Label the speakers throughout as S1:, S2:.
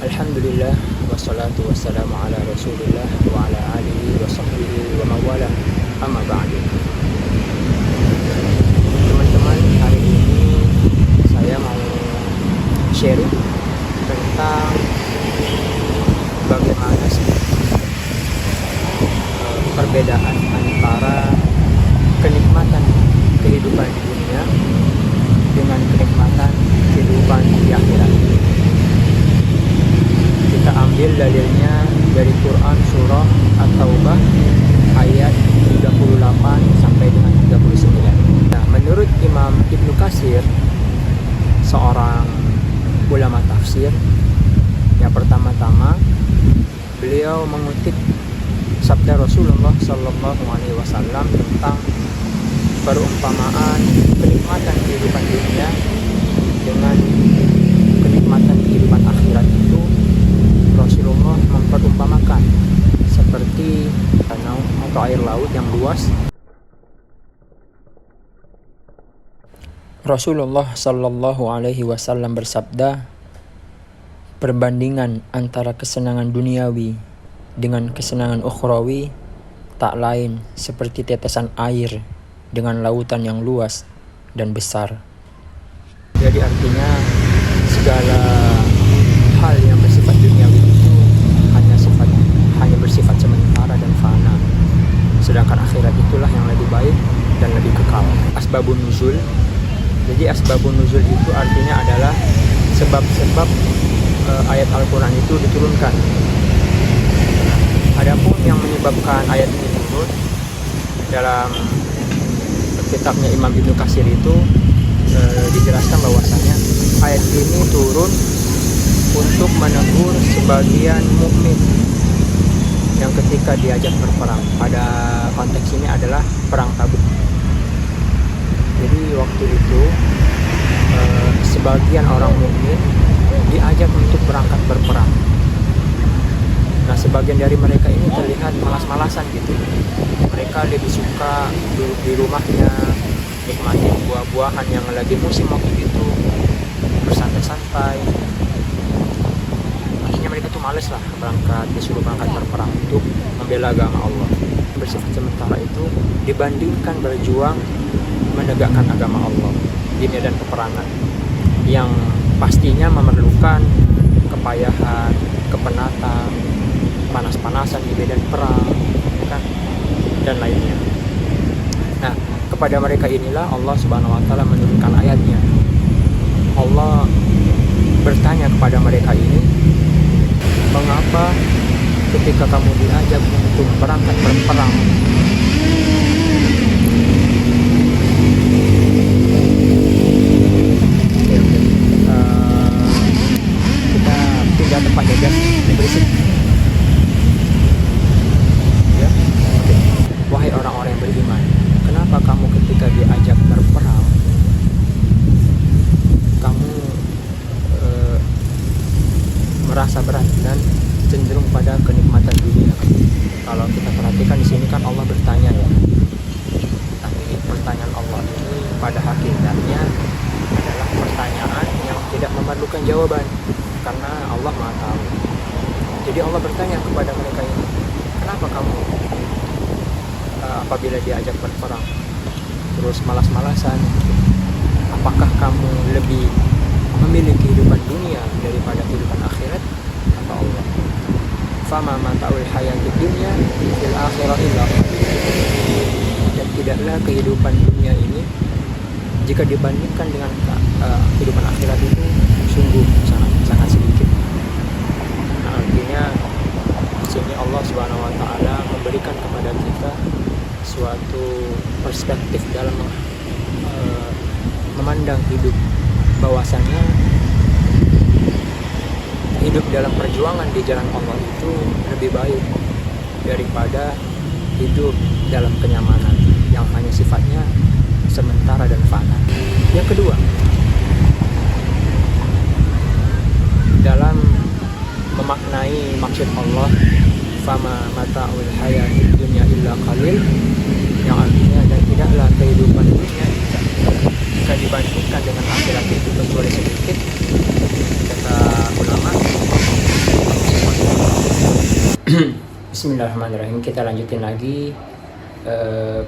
S1: Alhamdulillah wassalatu wassalamu ala Rasulillah wa ala alihi wa sahbihi wa mawala. Amma ba'du. Teman-teman, hari ini saya mau sharing tentang bagaimana sih perbedaan antara kenikmatan kehidupan di dunia dengan kenikmatan kehidupan di akhirat. Kita ambil dalilnya dari Quran surah At-Taubah ayat 38 sampai dengan 39. Nah, menurut Imam Ibnu Katsir, seorang ulama tafsir, yang pertama-tama beliau mengutip sabda Rasulullah Sallallahu Alaihi Wasallam tentang perumpamaan kenikmatan kehidupan dunia dengan kenikmatan kehidupan akhirat itu. Rasulullah memperumpamakan seperti danau atau air laut yang luas. Rasulullah Sallallahu Alaihi Wasallam bersabda, perbandingan antara kesenangan duniawi dengan kesenangan ukhrawi tak lain seperti tetesan air dengan lautan yang luas dan besar. Jadi artinya segala hal yang bersifat duniawi itu hanya bersifat sementara dan fana. Sedangkan akhirat itulah yang lebih baik dan lebih kekal. Asbabun nuzul. Jadi asbabun nuzul itu artinya adalah sebab-sebab ayat Al-Quran itu diturunkan. Adapun yang menyebabkan ayat ini turun, dalam kitabnya Imam Ibnu Katsir itu dijelaskan bahwasanya ayat ini turun untuk menegur sebagian mukmin yang ketika diajak berperang. Pada konteks ini adalah perang Tabuk. Jadi waktu itu sebagian orang mukmin diajak untuk berangkat berperang. Nah, sebagian dari mereka ini terlihat malas-malasan gitu. Mereka lebih suka duduk di rumahnya, nikmatin buah-buahan yang lagi musim waktu itu, bersantai-santai. Akhirnya mereka tuh males lah disuruh berangkat berperang untuk membela agama Allah. Bersifat sementara itu dibandingkan berjuang menegakkan agama Allah di medan peperangan yang pastinya memerlukan kepayahan, kepenatan, panas-panasan di medan perang, kan, dan lainnya. Nah, kepada mereka inilah Allah Subhanahu wa taala menurunkan ayatnya. Allah bertanya kepada mereka ini, mengapa ketika kamu diajak untuk berangkat berperang kita pindah tempat jajan berisik ya. Wahai orang-orang yang beriman, kenapa kamu ketika diajak berperang kamu merasa berat dan cenderung pada kenikmatan dunia? Kalau kita perhatikan di sini kan Allah bertanya ya. Tapi pertanyaan Allah ini pada hakikatnya adalah pertanyaan yang tidak memerlukan jawaban karena Allah Maha Tahu. Jadi Allah bertanya kepada mereka ini, kenapa kamu apabila diajak berperang terus malas-malasan? Apakah kamu lebih memilih kehidupan dunia daripada kehidupan akhirat? Kata Allah, fama mata'ul hayatid dunya fil akhirah illa qalil. Dan tidaklah kehidupan dunia ini jika dibandingkan dengan kehidupan akhirat itu sungguh sangat sedikit. Nah, artinya di sini Allah Subhanahu wa taala memberikan kepada kita suatu perspektif dalam memandang hidup, bahwasanya hidup dalam perjuangan di jalan Allah itu lebih baik daripada hidup dalam kenyamanan yang hanya sifatnya sementara dan fana. Yang kedua, dalam memaknai maksud Allah, fama mata'ul hayatid dunya illa qalil, yang artinya dan tidaklah kehidupan dunia jika dibandingkan dengan akhirat itu kecuali sedikit. Kata ulama, Bismillahirrahmanirrahim. Kita lanjutin lagi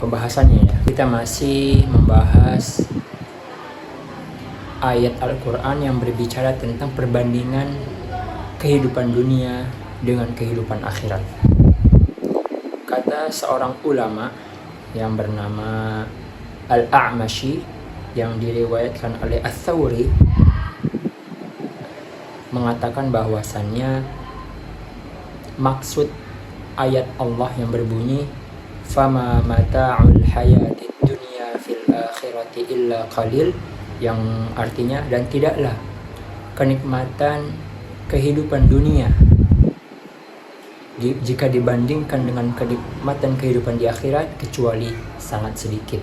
S1: pembahasannya ya. Kita masih membahas ayat Al-Quran yang berbicara tentang perbandingan kehidupan dunia dengan kehidupan akhirat. Kata seorang ulama yang bernama Al-A'mashi yang diriwayatkan oleh Ats-Tsauri mengatakan bahwasannya maksud ayat Allah yang berbunyi fama mata'ul hayatid dunya fil akhirati illa qalil, yang artinya dan tidaklah kenikmatan kehidupan dunia jika dibandingkan dengan kenikmatan kehidupan di akhirat kecuali sangat sedikit.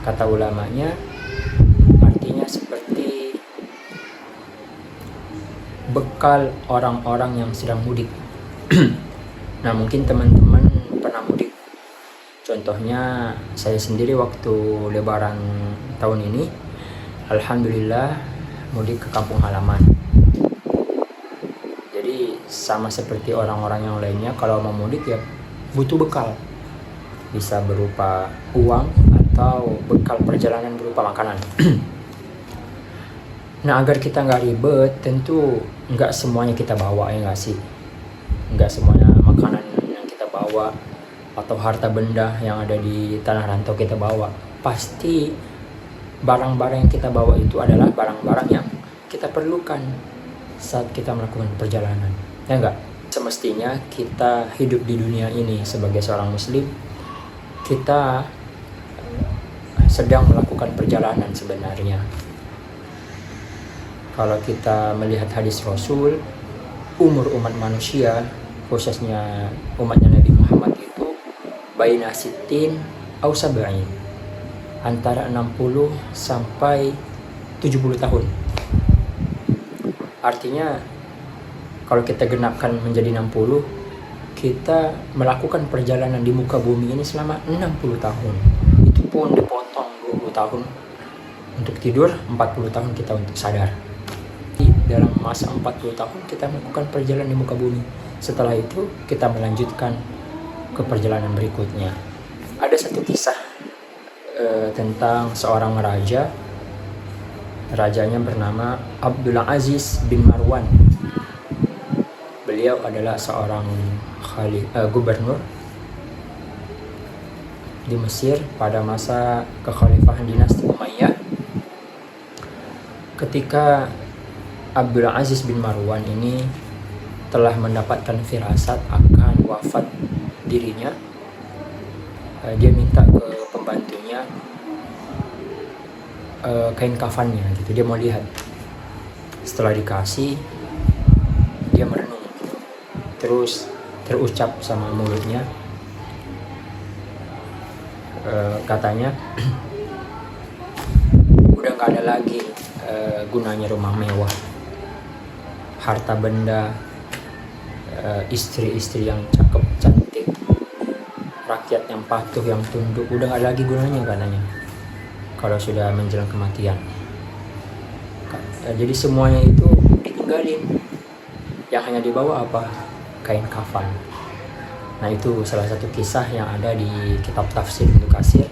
S1: Kata ulamanya artinya seperti bekal orang-orang yang sedang mudik. Nah, mungkin teman-teman pernah mudik. Contohnya saya sendiri waktu lebaran tahun ini, alhamdulillah mudik ke kampung halaman. Jadi sama seperti orang-orang yang lainnya, kalau mau mudik ya butuh bekal. Bisa berupa uang atau bekal perjalanan berupa makanan. Nah, agar kita nggak ribet, tentu nggak semuanya kita bawa, ya nggak sih? Nggak semuanya makanan yang kita bawa atau harta benda yang ada di tanah rantau kita bawa. Pasti barang-barang yang kita bawa itu adalah barang-barang yang kita perlukan saat kita melakukan perjalanan, ya enggak? Semestinya kita hidup di dunia ini sebagai seorang muslim, kita sedang melakukan perjalanan sebenarnya. Kalau kita melihat hadis Rasul, umur umat manusia, khususnya umatnya Nabi Muhammad itu baina sittin au sab'in, antara 60 sampai 70 tahun. Artinya kalau kita genapkan menjadi 60, kita melakukan perjalanan di muka bumi ini selama 60 tahun. Itu pun dipotong 20 tahun untuk tidur, 40 tahun kita untuk sadar. Dalam masa 40 tahun kita melakukan perjalanan di muka bumi. Setelah itu kita melanjutkan ke perjalanan berikutnya. Ada satu kisah tentang seorang raja. Rajanya bernama Abdul Aziz bin Marwan. Beliau adalah seorang gubernur di Mesir pada masa kekhalifahan dinasti Umayyah. Ketika Abdul Aziz bin Marwan ini telah mendapatkan firasat akan wafat dirinya, dia minta ke pembantunya kain kafannya gitu, dia mau lihat. Setelah dikasih, dia merenung, terus terucap sama mulutnya, katanya udah gak ada lagi gunanya rumah mewah, harta benda, istri-istri yang cakep cantik, rakyat yang patuh yang tunduk, udah gak ada lagi gunanya katanya kalau sudah menjelang kematian. Jadi semuanya itu ditinggalin, yang hanya dibawa apa? Kain kafan. Nah, itu salah satu kisah yang ada di kitab tafsir Ibnu Katsir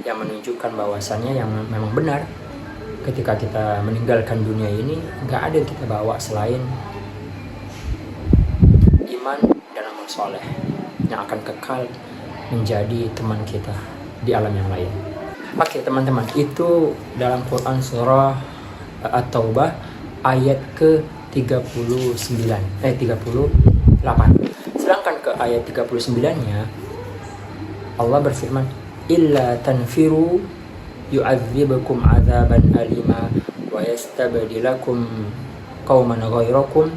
S1: yang menunjukkan bahwasannya yang memang benar, ketika kita meninggalkan dunia ini gak ada yang kita bawa selain iman dan amal soleh yang akan kekal menjadi teman kita di alam yang lain. Oke teman-teman, itu dalam Quran surah At-Taubah ayat ke-38. Sedangkan ke ayat 39-nya Allah berfirman, illa tanfiru yu'adzibukum 'adzaban alima wa yastabdilakum qauman ghairakum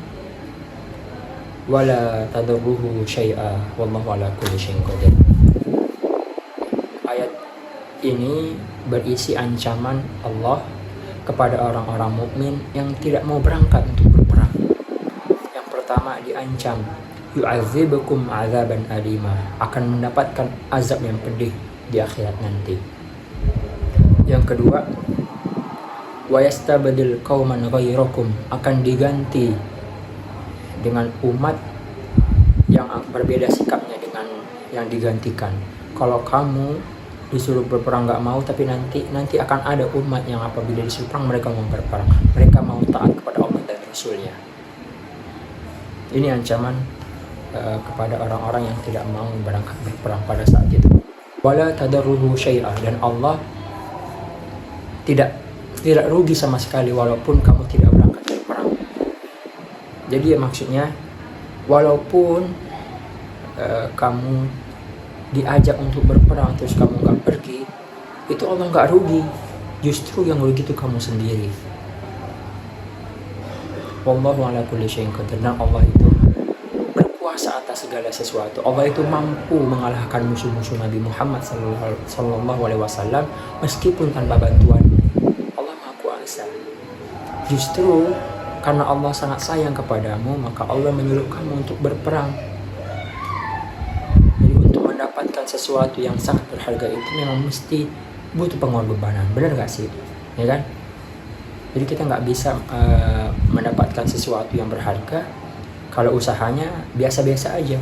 S1: wa la tadurruhu syai'a wallahu ala kulli syai'in qadir. Ayat ini berisi ancaman Allah kepada orang-orang mukmin yang tidak mau berangkat untuk berperang. Yang pertama diancam, yu'adzibukum 'adzaban alima, akan mendapatkan azab yang pedih di akhirat nanti. Yang kedua, wa yastabdil qauman ghairakum, akan diganti dengan umat yang berbeda sikapnya dengan yang digantikan. Kalau kamu disuruh berperang nggak mau, tapi nanti akan ada umat yang apabila disuruh perang mereka mau berperang, mereka mau taat kepada Allah dan Rasulnya. Ini ancaman kepada orang-orang yang tidak mau berangkat berperang pada saat itu. Wala tadarruhu syai'ah, dan Allah tidak rugi sama sekali walaupun kamu tidak berangkat berperang. Jadi maksudnya walaupun kamu diajak untuk berperang terus kamu nggak pergi, itu Allah nggak rugi, justru yang rugi itu kamu sendiri. Wallahu ala kulli syai'in qadir, dan Allah itu berkuasa atas segala sesuatu. Allah itu mampu mengalahkan musuh-musuh Nabi Muhammad sallallahu alaihi wasallam meskipun tanpa bantuan. Allah Maha Kuasa. Justru karena Allah sangat sayang kepadamu, maka Allah menyuruh kamu untuk berperang. Mendapatkan sesuatu yang sangat berharga itu memang mesti butuh pengorbanan, benar gak sih? Ya kan? Jadi kita nggak bisa mendapatkan sesuatu yang berharga kalau usahanya biasa-biasa aja.